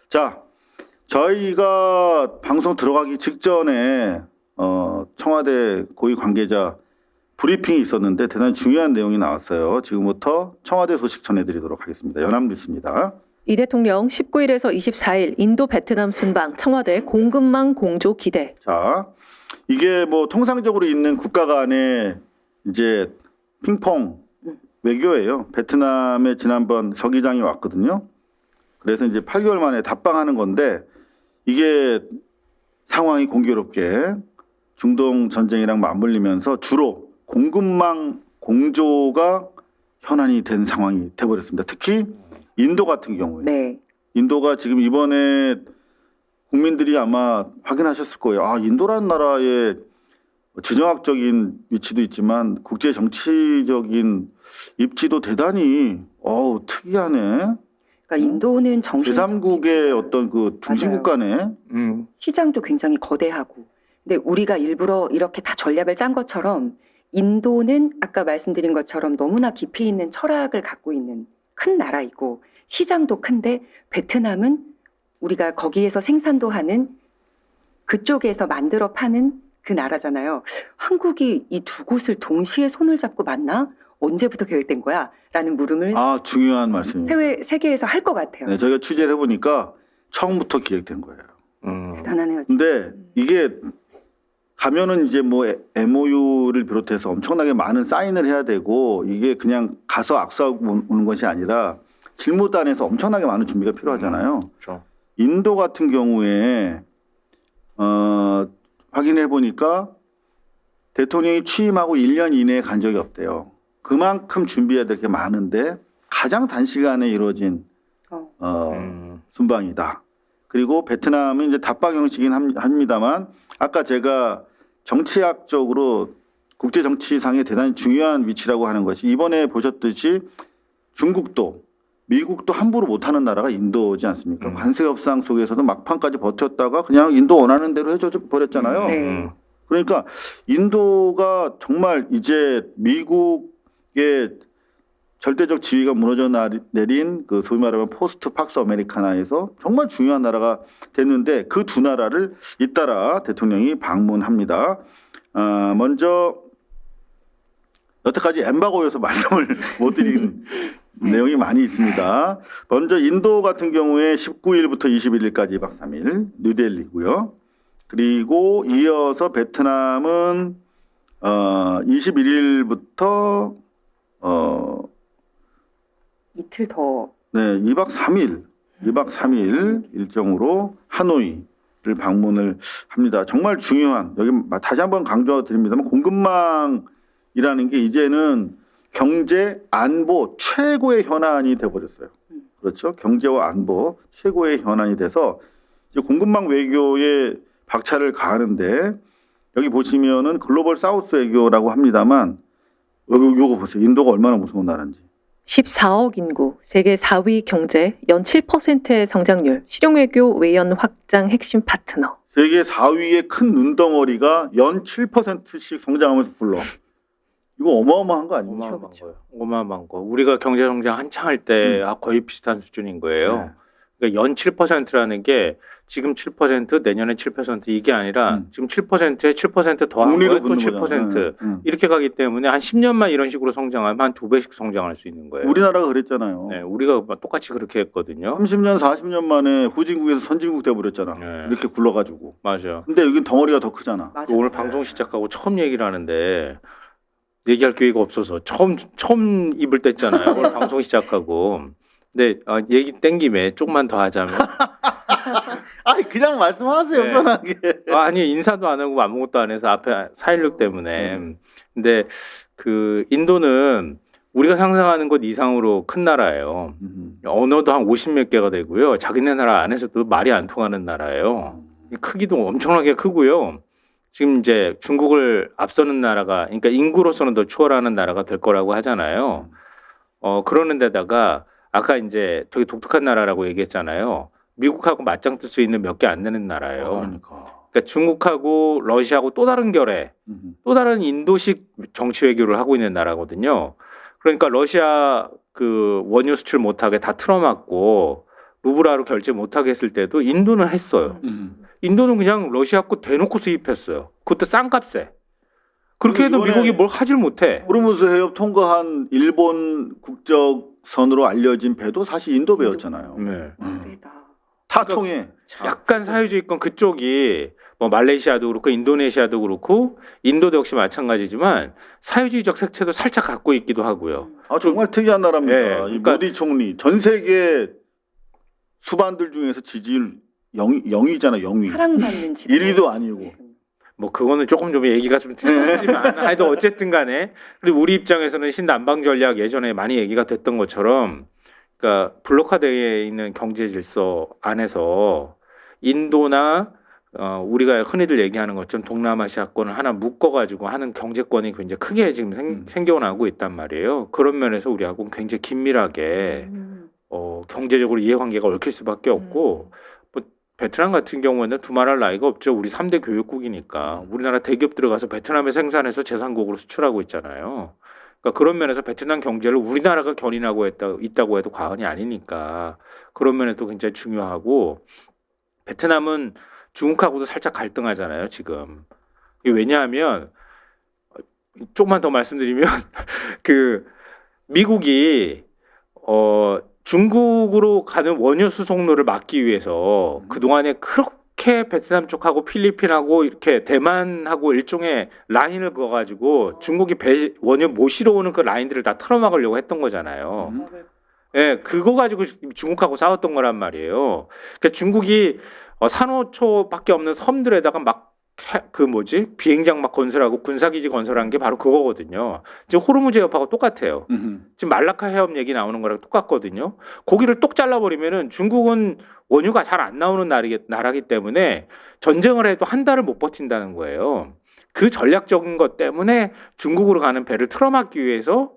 자, 저희가 방송 들어가기 직전에 청와대 고위 관계자 브리핑이 있었는데 대단히 중요한 내용이 나왔어요. 지금부터 청와대 소식 전해드리도록 하겠습니다. 연합뉴스입니다. 이 대통령 19일에서 24일 인도 베트남 순방 청와대 공급망 공조 기대. 자, 이게 뭐 통상적으로 있는 국가 간의 이제 핑퐁 외교예요. 베트남에 지난번 서기장이 왔거든요. 그래서 이제 8개월 만에 답방하는 건데 이게 상황이 공교롭게 중동 전쟁이랑 맞물리면서 주로 공급망 공조가 현안이 된 상황이 돼버렸습니다. 특히 인도 같은 경우에 네. 인도가 지금 이번에 국민들이 아마 확인하셨을 거예요. 아, 인도라는 나라의 지정학적인 위치도 있지만 국제 정치적인 입지도 대단히 특이하네. 그러니까 인도는 정신 제3국의 어떤 그 중심 맞아요. 국가네. 시장도 굉장히 거대하고. 근데 우리가 일부러 이렇게 다 전략을 짠 것처럼 인도는 아까 말씀드린 것처럼 너무나 깊이 있는 철학을 갖고 있는 큰 나라이고 시장도 큰데 베트남은 우리가 거기에서 생산도 하는 그쪽에서 만들어 파는 그 나라잖아요. 한국이 이 두 곳을 동시에 손을 잡고 만나? 언제부터 계획된 거야? 라는 물음을 아, 중요한 말씀입니다. 세계에서 할 것 같아요. 네, 저희가 취재를 해보니까 처음부터 기획된 거예요. 대단하네요. 진짜. 근데 이게 가면은 이제 뭐 MOU를 비롯해서 엄청나게 많은 사인을 해야 되고 이게 그냥 가서 악수하고 오는 것이 아니라 실무단에서 엄청나게 많은 준비가 필요하잖아요. 그렇죠. 인도 같은 경우에 확인해 보니까 대통령이 취임하고 1년 이내에 간 적이 없대요. 그만큼 준비해야 될 게 많은데 가장 단시간에 이루어진 순방이다. 그리고 베트남은 이제 답방 형식이긴 합니다만 아까 제가 정치학적으로 국제 정치상에 대단히 중요한 위치라고 하는 것이 이번에 보셨듯이 중국도 미국도 함부로 못하는 나라가 인도지 않습니까? 관세 협상 속에서도 막판까지 버텼다가 그냥 인도 원하는 대로 해줘 버렸잖아요. 네. 그러니까 인도가 정말 이제 미국의 절대적 지위가 무너져 내린 그 소위 말하면 포스트 팍스 아메리카나에서 정말 중요한 나라가 됐는데 그 두 나라를 잇따라 대통령이 방문합니다. 먼저 여태까지 엠바고여서 말씀을 못 드린 내용이 많이 있습니다. 먼저 인도 같은 경우에 19일부터 21일까지 2박 3일 뉴델리고요. 그리고 이어서 베트남은 21일부터 이틀 더. 네, 2박 3일 일정으로 하노이를 방문을 합니다. 정말 중요한 여기 다시 한번 강조드립니다만 공급망이라는 게 이제는 경제 안보 최고의 현안이 돼버렸어요. 그렇죠? 경제와 안보 최고의 현안이 돼서 이제 공급망 외교에 박차를 가하는데 여기 보시면은 글로벌 사우스 외교라고 합니다만 요거 보세요. 인도가 얼마나 무서운 나라인지. 14억 인구, 세계 4위 경제, 연 7%의 성장률, 실용외교 외연 확장 핵심 파트너. 세계 4위의 큰 눈덩어리가 연 7%씩 성장하면서 불러. 이거 어마어마한 거 아닙니까? 어마어마한 거예요. 어마어마한 거. 우리가 경제 성장 한창 할 때 거의 비슷한 수준인 거예요. 네. 그러니까 연 7%라는 게 지금 7%, 내년에 7% 이게 아니라 지금 7%에 7% 더한 거에 또 7% 이렇게 가기 때문에 한 10년만 이런 식으로 성장하면 한 2배씩 성장할 수 있는 거예요. 우리나라가 그랬잖아요. 네, 우리가 똑같이 그렇게 했거든요. 30년, 40년 만에 후진국에서 선진국 돼버렸잖아. 네. 이렇게 굴러가지고. 맞아요. 근데 여긴 덩어리가 더 크잖아. 맞아. 오늘 방송 시작하고 처음 얘기를 하는데 얘기할 기회가 없어서 처음 입을 뗐잖아요. 오늘 방송 시작하고. 근데 얘기 땡 김에 조금만 더 하자면 아니 그냥 말씀하세요. 네. 편하게. 아니 인사도 안 하고 아무것도 안 해서 앞에 4.16 때문에. 근데 그 인도는 우리가 상상하는 것 이상으로 큰 나라예요. 언어도 한 50몇 개가 되고요. 자기네 나라 안에서도 말이 안 통하는 나라예요. 크기도 엄청나게 크고요. 지금 이제 중국을 앞서는 나라가, 그러니까 인구로서는 더 추월하는 나라가 될 거라고 하잖아요. 그러는 데다가 아까 이제 되게 독특한 나라라고 얘기했잖아요. 미국하고 맞짱 뜰 수 있는 몇 개 안 되는 나라예요. 그러니까 중국하고 러시아하고 또 다른 결의, 또 다른 인도식 정치 외교를 하고 있는 나라거든요. 그러니까 러시아 그 원유 수출 못하게 다 틀어막고 루블화로 결제 못하게 했을 때도 인도는 했어요. 인도는 그냥 러시아 거 대놓고 수입했어요. 그것도 싼 값에. 그렇게 해도 이번에 미국이 뭘 하질 못해. 호르무즈 해협 통과한 일본 국적선으로 알려진 배도 사실 인도 배였잖아요. 네. 세다. 다 그러니까 통해. 약간 사회주의권 그쪽이 뭐 말레이시아도 그렇고 인도네시아도 그렇고 인도도 역시 마찬가지지만 사회주의적 색채도 살짝 갖고 있기도 하고요. 아 정말 특이한 나라입니다. 예, 이 그러니까- 모디 총리 전 세계 수반들 중에서 지지율 0위잖아, 0위. 사랑받는 지도. 1위도 아니고. 뭐 그거는 조금 좀 얘기가 좀 틀리지만 하여튼 어쨌든 간에 그리고 우리 입장에서는 신남방 전략 예전에 많이 얘기가 됐던 것처럼 그러니까 블록화되어 있는 경제 질서 안에서 인도나 우리가 흔히들 얘기하는 것처럼 동남아시아권을 하나 묶어가지고 하는 경제권이 굉장히 크게 지금 생겨나고 있단 말이에요. 그런 면에서 우리하고는 굉장히 긴밀하게 경제적으로 이해관계가 얽힐 수밖에 없고 뭐 베트남 같은 경우에는 두말할 나위가 없죠. 우리 3대 교육국이니까 우리나라 대기업 들어가서 베트남에 생산해서 제산국으로 수출하고 있잖아요. 그러니까 그런 면에서 베트남 경제를 우리나라가 견인하고 있다고 해도 과언이 아니니까 그런 면에도 굉장히 중요하고 베트남은 중국하고도 살짝 갈등하잖아요. 지금 이게 왜냐하면 조금만 더 말씀드리면 그 미국이 중국으로 가는 원유 수송로를 막기 위해서 그동안에 그렇게 베트남 쪽하고 필리핀하고 이렇게 대만하고 일종의 라인을 그어가지고 중국이 원유 모시러 오는 그 라인들을 다 틀어막으려고 했던 거잖아요. 예, 그거 가지고 중국하고 싸웠던 거란 말이에요. 그러니까 중국이 산호초밖에 없는 섬들에다가 막 비행장 막 건설하고 군사기지 건설한 게 바로 그거거든요. 지금 호르무즈 해협하고 똑같아요. 지금 말라카 해협 얘기 나오는 거랑 똑같거든요. 고기를 똑 잘라버리면은 중국은 원유가 잘 안 나오는 나라기 때문에 전쟁을 해도 한 달을 못 버틴다는 거예요. 그 전략적인 것 때문에 중국으로 가는 배를 틀어막기 위해서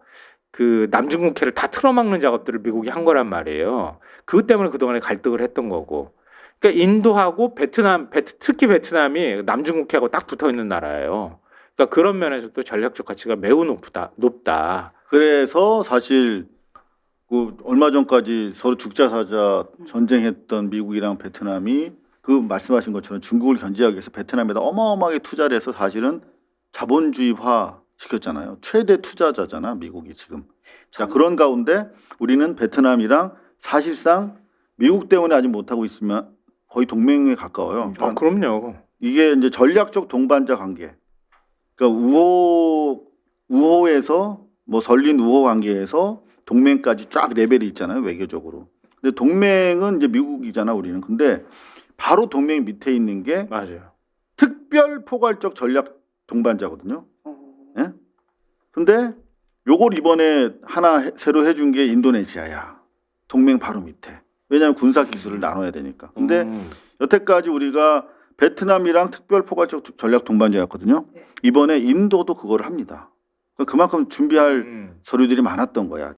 그 남중국해를 다 틀어막는 작업들을 미국이 한 거란 말이에요. 그것 때문에 그동안에 갈등을 했던 거고. 그러니까 인도하고 베트남, 특히 베트남이 남중국해하고 딱 붙어 있는 나라예요. 그러니까 그런 면에서 또 전략적 가치가 매우 높다. 그래서 사실 그 얼마 전까지 서로 죽자 사자 전쟁했던 미국이랑 베트남이 그 말씀하신 것처럼 중국을 견제하기 위해서 베트남에다 어마어마하게 투자를 해서 사실은 자본주의화 시켰잖아요. 최대 투자자잖아, 미국이 지금. 자, 그런 가운데 우리는 베트남이랑 사실상 미국 때문에 아직 못하고 있으면 거의 동맹에 가까워요. 그럼요. 이게 이제 전략적 동반자 관계. 그러니까 우호에서 뭐 설린 우호 관계에서 동맹까지 쫙 레벨이 있잖아요, 외교적으로. 근데 동맹은 이제 미국이잖아, 우리는. 근데 바로 동맹 밑에 있는 게 맞아요. 특별 포괄적 전략 동반자거든요. 예? 근데 요걸 이번에 하나 새로 해준 게 인도네시아야. 동맹 바로 밑에. 왜냐하면 군사 기술을 나눠야 되니까. 근데 여태까지 우리가 베트남이랑 특별 포괄적 전략 동반자였거든요. 이번에 인도도 그걸 합니다. 그만큼 준비할 서류들이 많았던 거야.